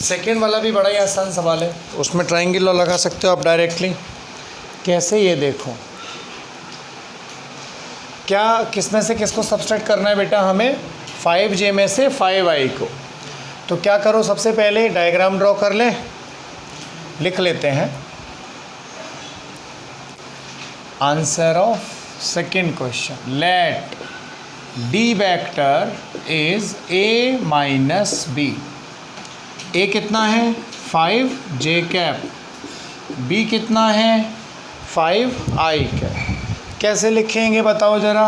Second वाला भी बड़ा ही आसान सवाल है, उसमें ट्रायंगल लॉ लगा सकते हो आप डायरेक्टली। कैसे, ये देखो, क्या किस में से किसको सब्सट्रैक्ट करना है बेटा हमें, 5j में से 5i को। तो क्या करो, सबसे पहले डायग्राम ड्रॉ कर लें, लिख लेते हैं answer of second question. Let D vector is a minus B. a कितना है 5j कैप, b कितना है 5i कैप। कैसे लिखेंगे बताओ ज़रा,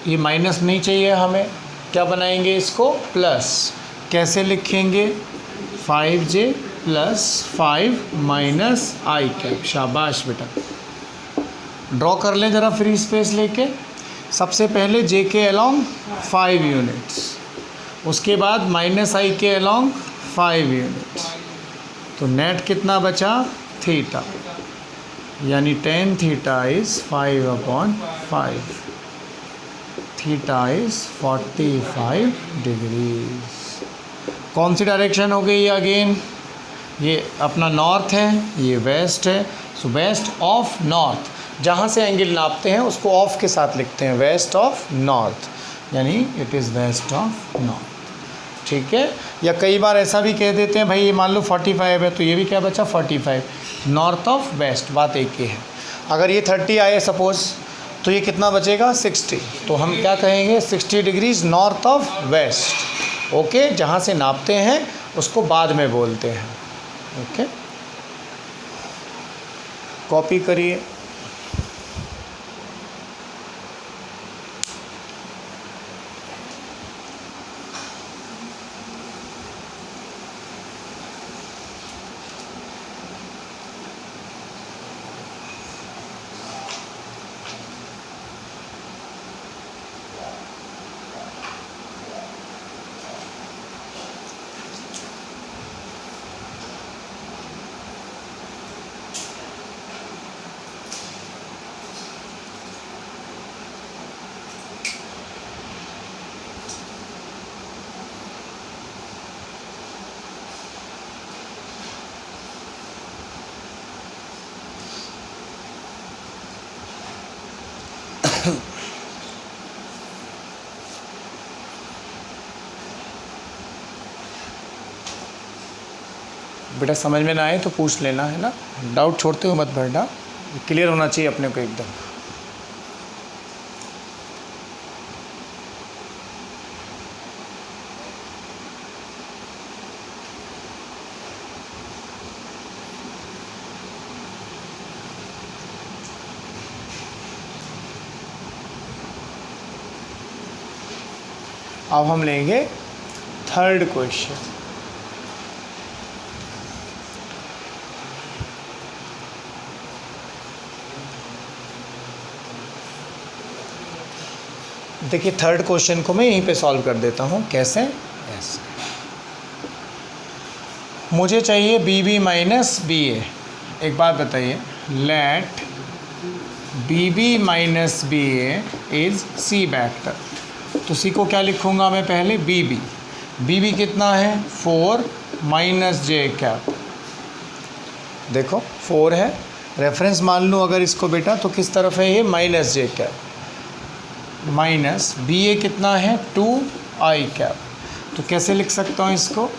ये माइनस नहीं चाहिए हमें, क्या बनाएंगे इसको प्लस। कैसे लिखेंगे 5j plus 5 minus i cap. शाबाश बेटा, ड्रॉ कर लें ज़रा फ्री स्पेस लेके। सबसे पहले j के अलोंग 5 यूनिट्स, उसके बाद माइनस i के अलोंग 5 यूनिट्स। तो नेट कितना बचा, थीटा, यानी tan theta is 5/5, theta is 45 degrees. कौन सी डायरेक्शन हो गई अगेन, ये अपना नॉर्थ है, ये वेस्ट है। सो वेस्ट ऑफ नॉर्थ, जहाँ से एंगल नापते हैं उसको ऑफ के साथ लिखते हैं, वेस्ट ऑफ नॉर्थ, यानी it is west of north. ठीक है, या कई बार ऐसा भी कह देते हैं भाई, ये मान लो 45 है तो ये भी क्या बचा 45, नॉर्थ ऑफ वेस्ट, बात एक ही है। अगर ये 30 आए सपोज़, तो ये कितना बचेगा 60, तो हम क्या कहेंगे 60 degrees north of west. Okay, जहाँ से नापते हैं उसको बाद में बोलते हैं। ओके, कॉपी करिए। बेटा समझ में ना आए तो पूछ लेना, है ना, डाउट छोड़ते हुए मत बैठना, क्लियर होना चाहिए अपने को एकदम। अब हम लेंगे थर्ड क्वेश्चन। देखिए थर्ड क्वेश्चन को मैं यहीं पे सॉल्व कर देता हूँ। कैसे, ऐसे मुझे चाहिए B B minus B A. एक बात बताइए, let B B minus B A is C vector. तो सी को क्या लिखूँगा मैं, पहले बी बी। बी बी कितना है 4 माइनस जे कैप। देखो 4 है, रेफरेंस मान लूँ अगर इसको बेटा, तो किस तरफ है ये, माइनस जे कैप, माइनस बी ए कितना है 2i कैप। तो कैसे लिख सकता हूँ इसको,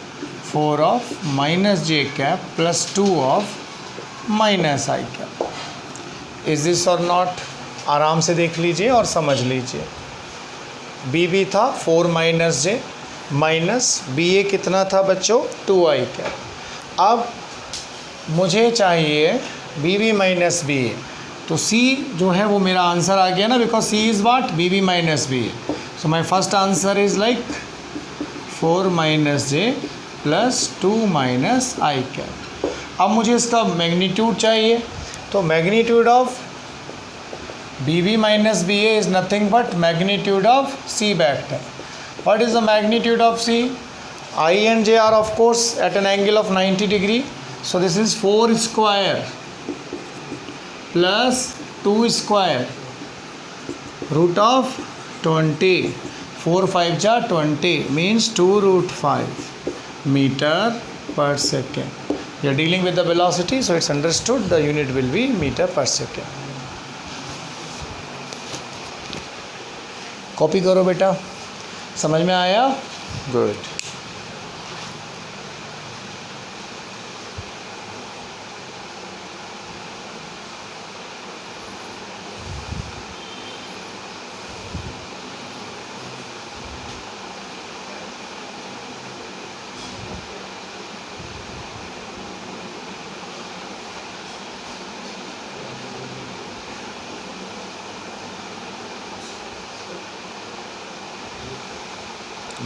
4 of minus J cap plus 2 of minus i cap. Is this or not, आराम से देख लीजिए और समझ लीजिए। बी बी था 4 माइनस जे, माइनस बी ए कितना था बच्चों 2i कैप। अब मुझे चाहिए बी बी माइनस बी ए, तो सी जो है वो मेरा आंसर आ गया ना, because C is what, B B minus B A. So my first answer is like 4 minus J plus 2 minus I cap. अब मुझे इसका मैग्नीट्यूड चाहिए, तो magnitude of B B minus B A is nothing but magnitude of C vector. What is the magnitude of C, I and J are of course at an angle of 90 degree, so this is 4 square plus 2 square root of 20। 4 5 जा 20 means 2√5 meter per second. You are dealing with the velocity, so it's understood the unit will be meter per second. Copy करो बेटा, समझ में आया? Good.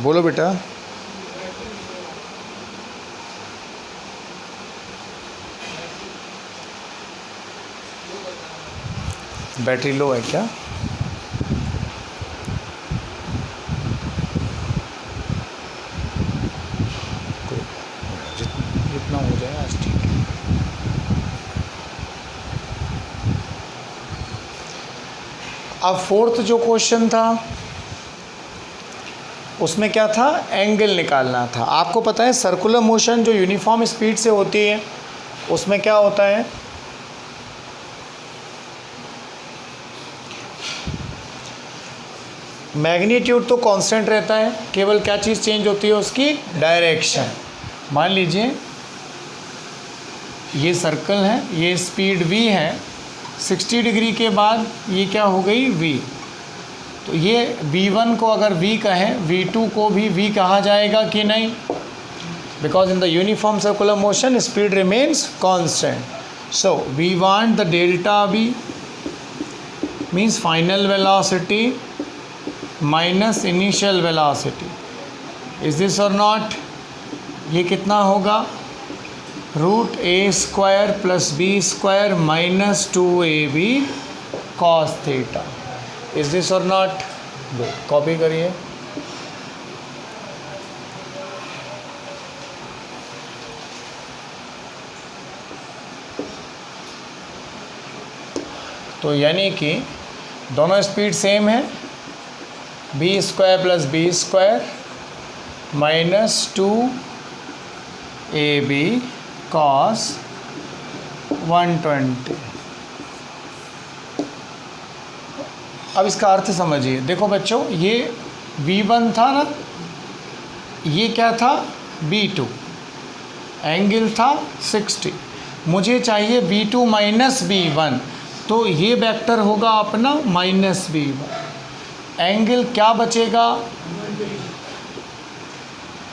बोलो बेटा. Battery low है क्या? जितना हो जाए आज ठीक है. अब फोर्थ जो क्वेश्चन था उसमें क्या था? एंगल निकालना था. आपको पता है सर्कुलर मोशन जो यूनिफॉर्म स्पीड से होती है उसमें क्या होता है? मैग्नीट्यूड तो कांस्टेंट रहता है, केवल क्या चीज़ चेंज होती है? उसकी डायरेक्शन. मान लीजिए ये सर्कल है, ये स्पीड v है, 60 डिग्री के बाद ये क्या हो गई? v. तो ये v1 को अगर v कहें, v2 को भी v कहा जाएगा कि नहीं? Because in the uniform circular motion speed remains constant. So we want the delta v means final velocity minus initial velocity. Is this or not? ये कितना होगा? √a² + b² minus 2ab cos theta. Is this or not? Good. Copy करिए. तो यानी कि दोनों speed same है, b² + b² minus 2ab cos 120. अब इसका अर्थ समझिए. देखो बच्चों, ये v1 था ना, ये क्या था? b2. एंगल था 60. मुझे चाहिए v2 माइनस b1, तो ये वेक्टर होगा अपना माइनस b1. एंगल क्या बचेगा?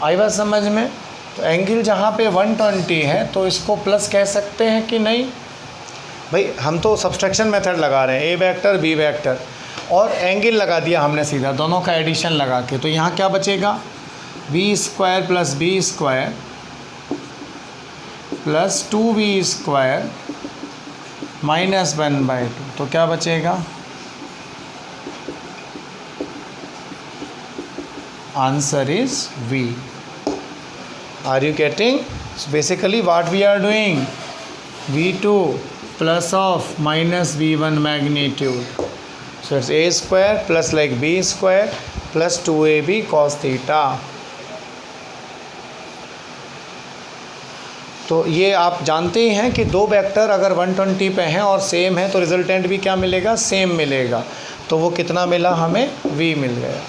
आई बात समझ में? तो एंगल जहाँ पे 120 है तो इसको प्लस कह सकते हैं कि नहीं? भाई हम तो सब्सट्रैक्शन मेथड लगा रहे हैं, a वेक्टर b वेक्टर और एंगल लगा दिया हमने सीधा, दोनों का एडिशन लगा के. तो यहाँ क्या बचेगा? b² + b² plus 2b² minus 1/2. तो क्या बचेगा? Answer is v. Are you getting? Basically what we are doing, v2 plus of minus v1 magnitude. So it's a² plus like b² plus 2ab cos theta. तो ये आप जानते ही हैं कि दो वेक्टर अगर 120 पे हैं और सेम है तो रिजल्टेंट भी क्या मिलेगा? सेम मिलेगा. तो वो कितना मिला हमें? v मिल गया.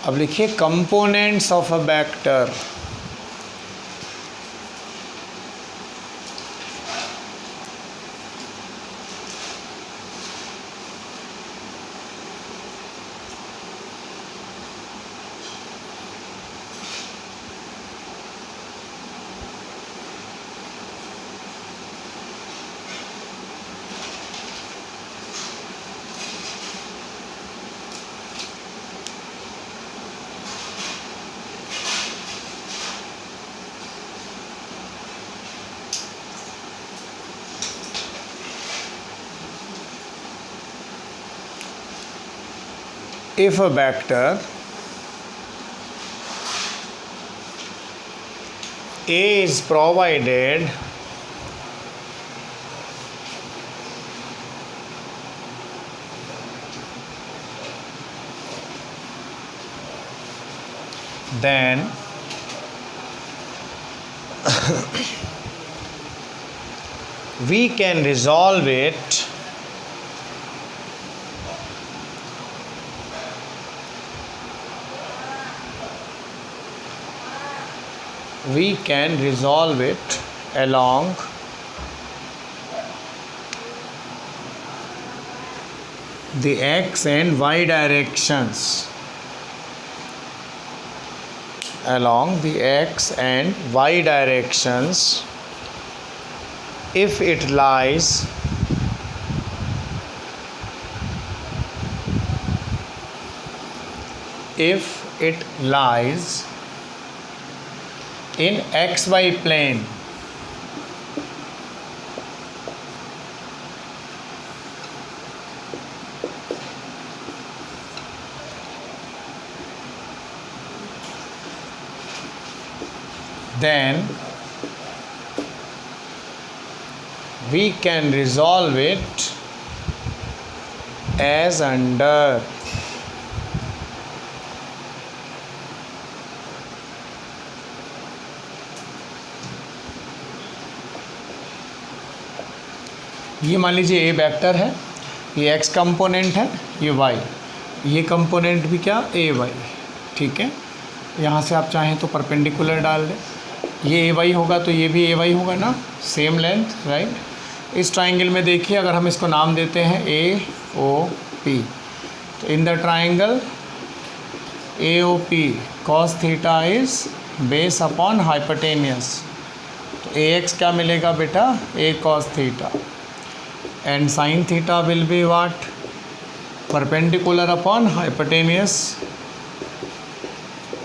अब लिखिए components of a vector. if a vector A is provided then we can resolve it along the x and y directions. Along the x and y directions if it lies in xy plane. Then we can resolve it as under ये मान लीजिए ए vector है, ये x component है, ये Y, ये component भी क्या ए वाई, ठीक है। यहाँ से आप चाहें तो परपेंडिकुलर डाल दें, ये ए वाई होगा तो ये भी ए वाई होगा ना, सेम लेंथ, राइट। इस ट्राइंगल में देखिए अगर हम इसको नाम देते हैं ए ओ पी, तो in the triangle A O P cos theta is base upon hypotenuse, तो ए एक्स क्या मिलेगा बेटा, A cos theta, and sine theta will be what, perpendicular upon hypotenuse,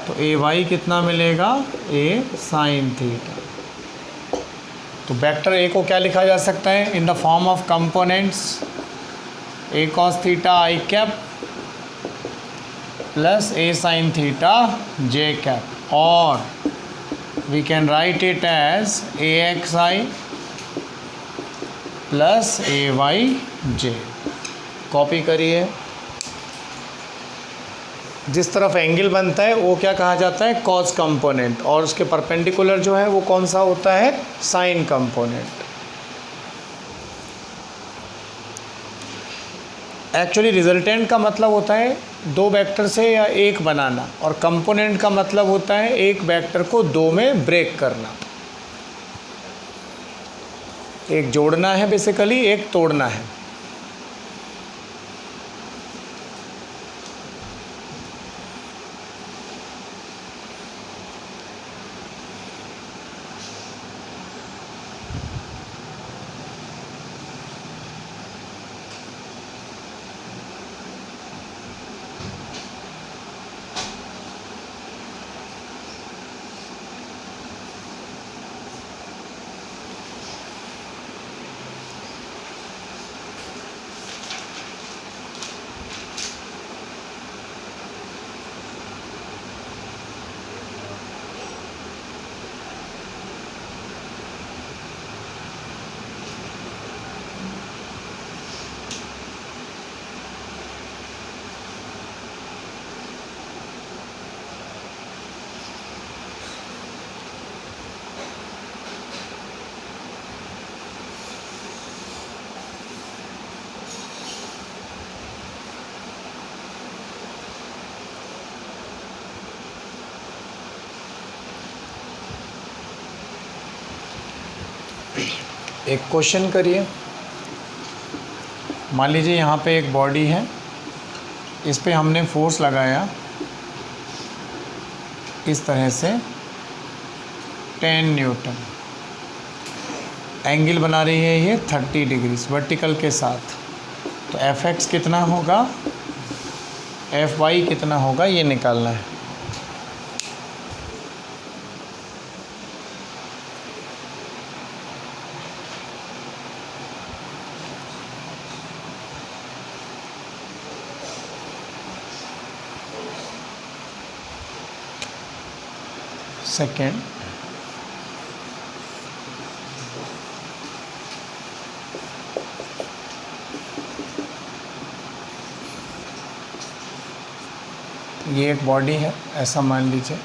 तो ए वाई कितना मिलेगा, ए साइन थीटा। तो vector A को क्या लिखा जा सकता है, in the form of components A cos theta I cap plus A sine theta J cap, और we can write it as A X I plus A Y J. Copy करिए, जिस तरफ एंगल बनता है वो क्या कहा जाता है, कॉस कंपोनेंट, और उसके परपेंडिकुलर जो है वो कौन सा होता है, साइन कंपोनेंट। एक्चुअली रिजल्टेंट का मतलब होता है दो वेक्टर से या एक बनाना, और कंपोनेंट का मतलब होता है एक वेक्टर को दो में ब्रेक करना, एक जोड़ना है बेसिकली, एक तोड़ना है। एक क्वेश्चन करिए, मान लीजिए यहाँ पे एक बॉडी है, इस पे हमने फोर्स लगाया इस तरह से 10 न्यूटन, एंगल बना रही है ये 30 डिग्रीज वर्टिकल के साथ, तो एफ एक्स कितना होगा, एफ वाई कितना होगा, ये निकालना है। सेकेंड, ये एक बॉडी है ऐसा मान लीजिए,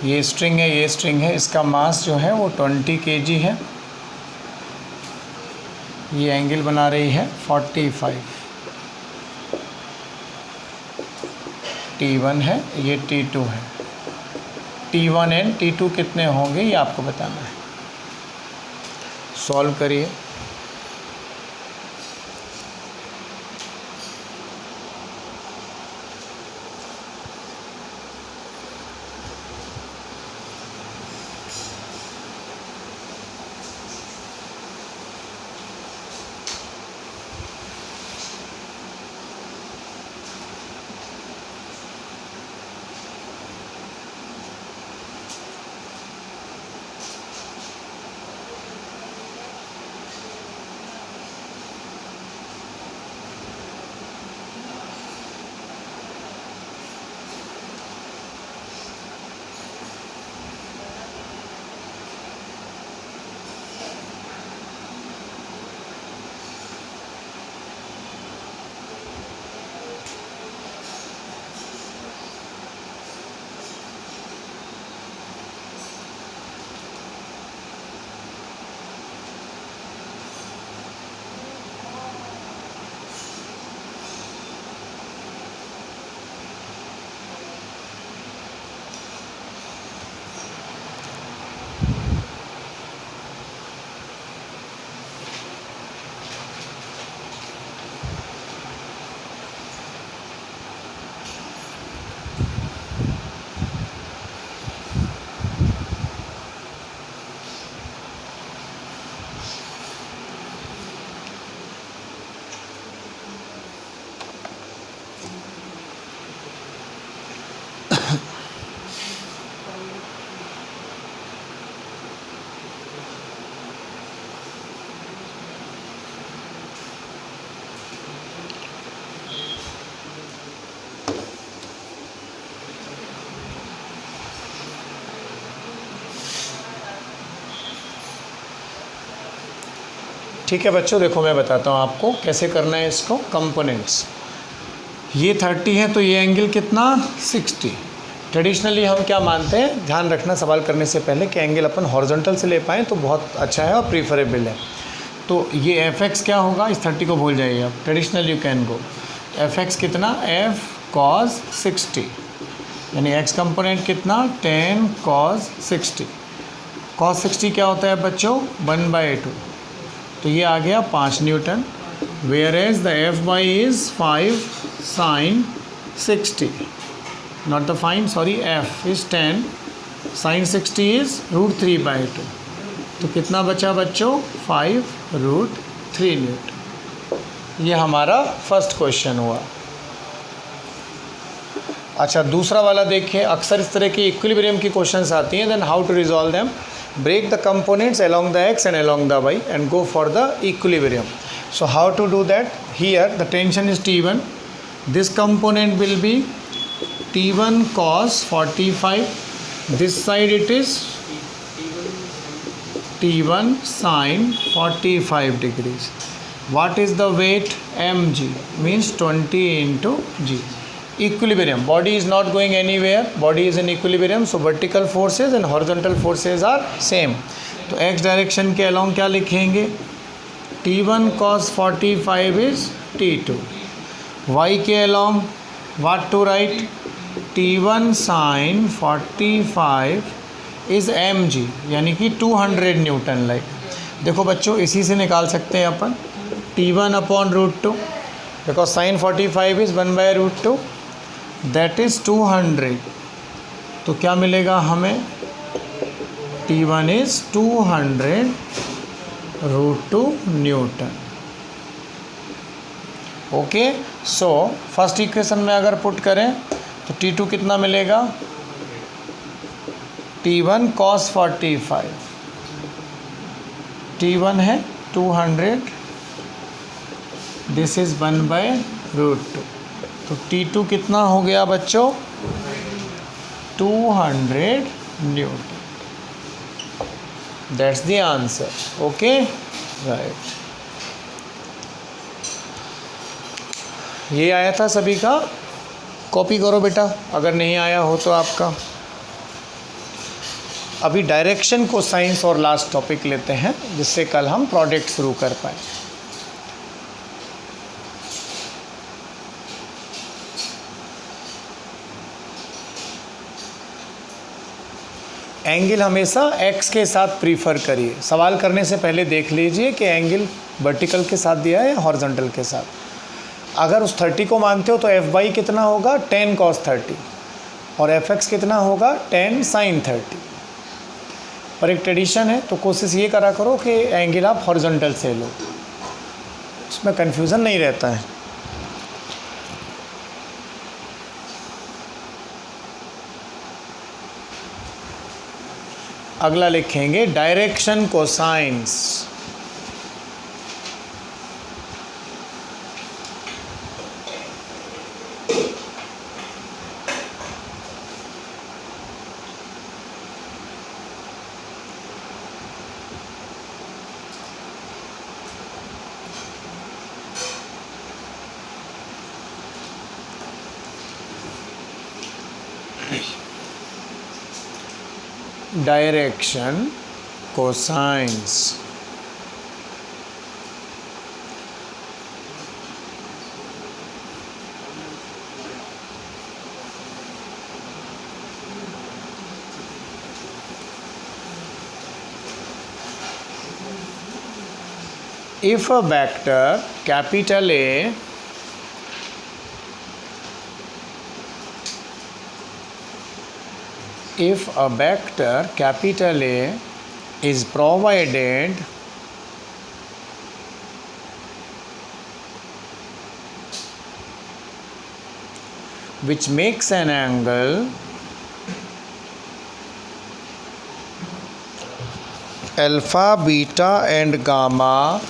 ये स्ट्रिंग है, ये स्ट्रिंग है, इसका मास जो है वो 20 kg है, ये एंगल बना रही है 45, T1 है, ये T2 है। T1 एंड T2 कितने होंगे ये आपको बताना है। सॉल्व करिए। ठीक है बच्चों, देखो मैं बताता हूँ आपको कैसे करना है इसको। कंपोनेंट्स, ये 30 है तो ये एंगल कितना 60। ट्रेडिशनली हम क्या मानते हैं, ध्यान रखना सवाल करने से पहले कि एंगल अपन हॉरिजॉन्टल से ले पाएँ तो बहुत अच्छा है और प्रीफरेबल है। तो ये एफ एक्स क्या होगा, इस 30 को भूल जाइए आप, traditional you can go. F x कितना, एफ कॉस 60, यानी एक्स कंपोनेंट कितना 10 कॉस 60। कॉस 60 क्या होता है बच्चों, 1/2, तो ये आ गया 5 newton. Where as the F Y is 5 sine 60, not the fine, sorry, F is 10 sine 60 is √3/2। तो कितना बचा बच्चों, 5√3 न्यूटन। ये हमारा फर्स्ट क्वेश्चन हुआ। अच्छा, दूसरा वाला देखिए, अक्सर इस तरह की इक्विलिब्रियम की क्वेश्चंस आती हैं। Then how to resolve them, break the components along the x and along the y and go for the equilibrium. So how to do that? Here the tension is T1, this component will be T1 cos 45, this side it is T1 sin 45 degrees. What is the weight, mg, means 20 into g. Equilibrium, body is not going anywhere, body is in equilibrium, so vertical forces and horizontal forces are same. तो x direction के along क्या लिखेंगे, T1 cos 45 is T2, y के along what to write, T1 sin 45 is mg, यानी कि 200 Newton. Like देखो बच्चों, इसी से निकाल सकते हैं अपन T1 upon √2, because sign 45 is 1/√2, that is 200। तो क्या मिलेगा हमें, T1 is 200 √2 Newton. Okay, so first equation में अगर पुट करें तो T2 कितना मिलेगा, T1 cos 45, T1 है 200, दिस इज़ 1/√2, तो T2 कितना हो गया बच्चों, 200 Newton. That's the answer. Okay, right. ये आया था सभी का? कॉपी करो बेटा अगर नहीं आया हो तो आपका। अभी डायरेक्शन कोसाइंस और लास्ट टॉपिक लेते हैं जिससे कल हम प्रोडक्ट शुरू कर पाए। एंगल हमेशा x के साथ प्रीफर करिए। सवाल करने से पहले देख लीजिए कि एंगल वर्टिकल के साथ दिया है या हॉरिजॉन्टल के साथ। अगर उस 30 को मानते हो तो f/, कितना होगा 10 cos 30, और fx कितना होगा 10 sin 30। पर एक ट्रेडिशन है तो कोशिश ये करा करो कि एंगल आप हॉरिजॉन्टल से लो, उसमें कन्फ्यूज़न नहीं रहता है। अगला लिखेंगे direction cosines. Direction cosines. If a vector capital A if a vector capital A is provided which makes an angle alpha, beta and gamma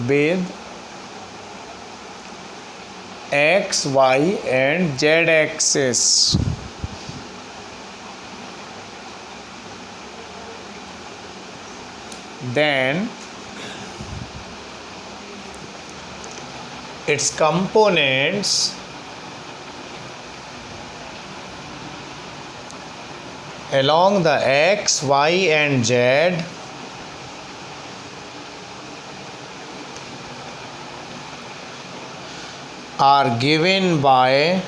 with x, y and z axis, then its components along the x, y and z are given by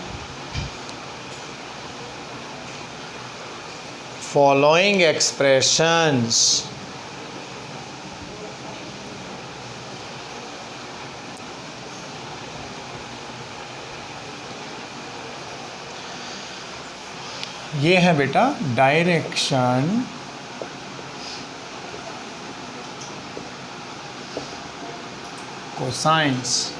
following expressions. ये है बेटा direction cosines.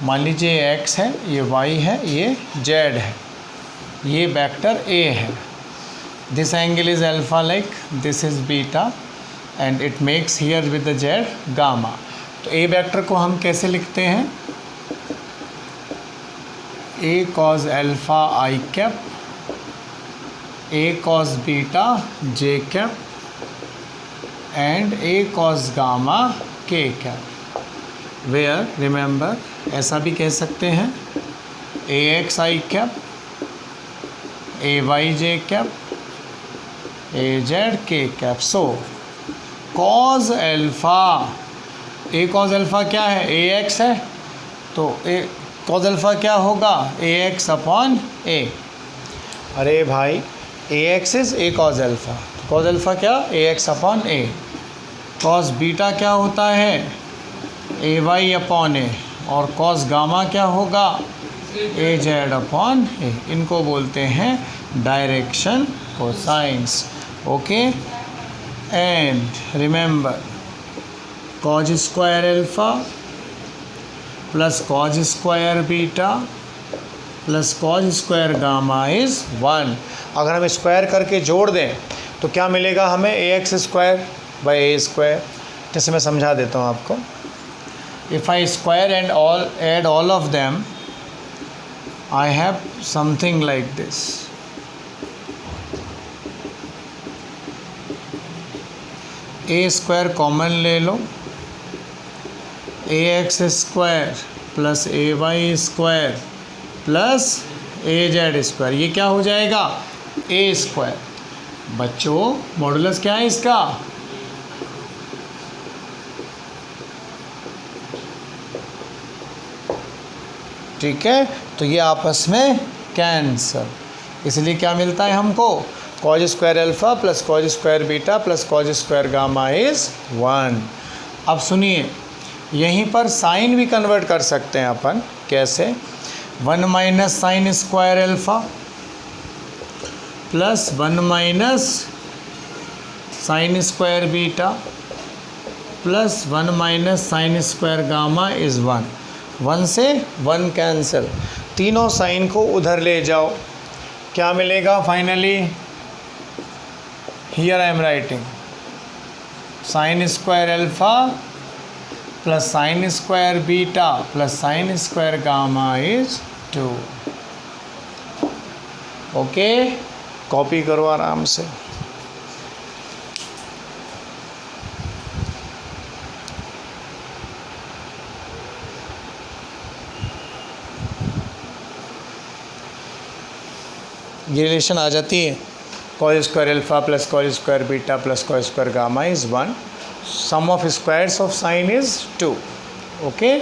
मान लीजिए x है, ये y है, ये z है, ये वेक्टर a है। This angle is alpha like this is beta and it makes here with the z gamma. तो a वेक्टर को हम कैसे लिखते हैं? a cos alpha i cap, a cos beta j cap and a cos gamma k cap. Where remember ऐसा भी कह सकते हैं A X I cap, A Y J cap, A Z K cap. So cos alpha, A cos alpha क्या है? ए x है, तो ए cos alpha क्या होगा? A X upon A. अरे भाई A X is A cos alpha, cos alpha क्या? A X upon A. Cos beta क्या होता है? A Y upon A. और कॉस गामा क्या होगा? A Z upon A. इनको बोलते हैं direction cosines. Okay, and remember cos square alpha plus cos square beta plus cos square gamma is 1। अगर हम स्क्वायर करके जोड़ दें तो क्या मिलेगा हमें? A X square by A square. जैसे मैं समझा देता हूँ आपको। if I square and add all of them, I have something like this. A square common ले लो, ax square plus ay square plus az square, ये क्या हो जाएगा? a square. बच्चों मॉडुलस क्या है इसका? ठीक है, तो ये आपस में कैंसल, इसलिए क्या मिलता है हमको? Cause square alpha plus cos square beta plus cos square gamma is 1। अब सुनिए, यहीं पर साइन भी कन्वर्ट कर सकते हैं अपन। कैसे? 1 minus sign square alpha plus 1 minus sign square beta plus 1 minus sign square gamma is 1। 1 से 1 कैंसिल, तीनों साइन को उधर ले जाओ, क्या मिलेगा finally? Here I am writing sine square alpha plus sine square beta plus sine square gamma is 2। Okay, copy करो आराम से। ये रिलेशन आ जाती है, cos square alpha plus cos square beta plus cos square gamma is 1, sum of squares of sine is 2। Okay,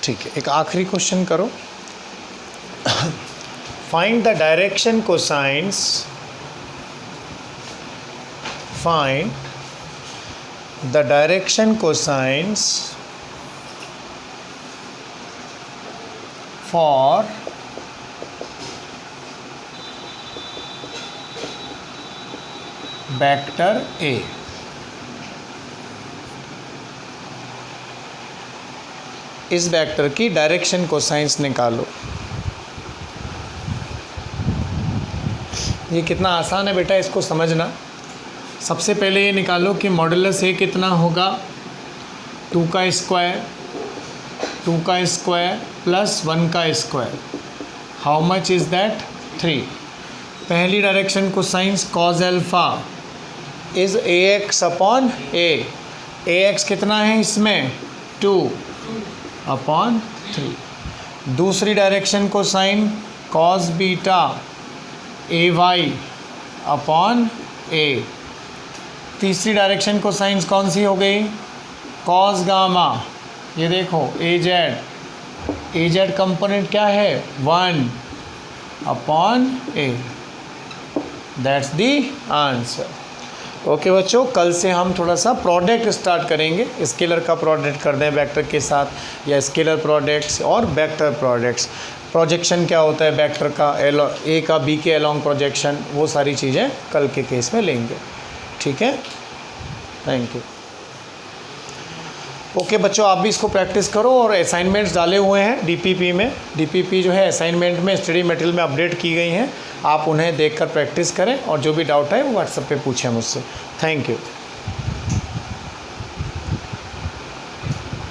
ठीक है, एक आखिरी क्वेश्चन करो। Find the direction cosines, find the direction cosines for vector ए। इस vector की direction cosines निकालो। ये कितना आसान है बेटा, इसको समझना। सबसे पहले ये निकालो कि मॉडुलस ए कितना होगा, 2 का स्क्वायर, 2 का स्क्वायर प्लस 1 का square. How much is that? 3। पहली direction cosines cos alpha is ax upon A. ax कितना है इसमें? 2 अपॉन 3। दूसरी direction cosine cos beta A Y upon A. तीसरी डायरेक्शन को साइंस कौन सी हो गई, कॉस गामा। ये देखो ए जेड कंपोनेंट क्या है 1 upon A. That's the answer. Okay बच्चों, कल से हम थोड़ा सा प्रोडक्ट स्टार्ट करेंगे। स्केलर का प्रोडक्ट कर दें वेक्टर के साथ, या स्केलर प्रोडक्ट्स और वेक्टर प्रोडक्ट्स। प्रोजेक्शन क्या होता है वेक्टर का, ए का बी के अलोंग प्रोजेक्शन, वो सारी चीज़ें कल के केस में लेंगे। ठीक है, थैंक यू। ओके बच्चों, आप भी इसको प्रैक्टिस करो और असाइनमेंट्स डाले हुए हैं डीपीपी में। डीपीपी जो है असाइनमेंट में स्टडी मटेरियल में अपडेट की गई हैं, आप उन्हें देखकर प्रैक्टिस करें और जो भी डाउट है वो व्हाट्सएप पे पूछें मुझसे। Thank you.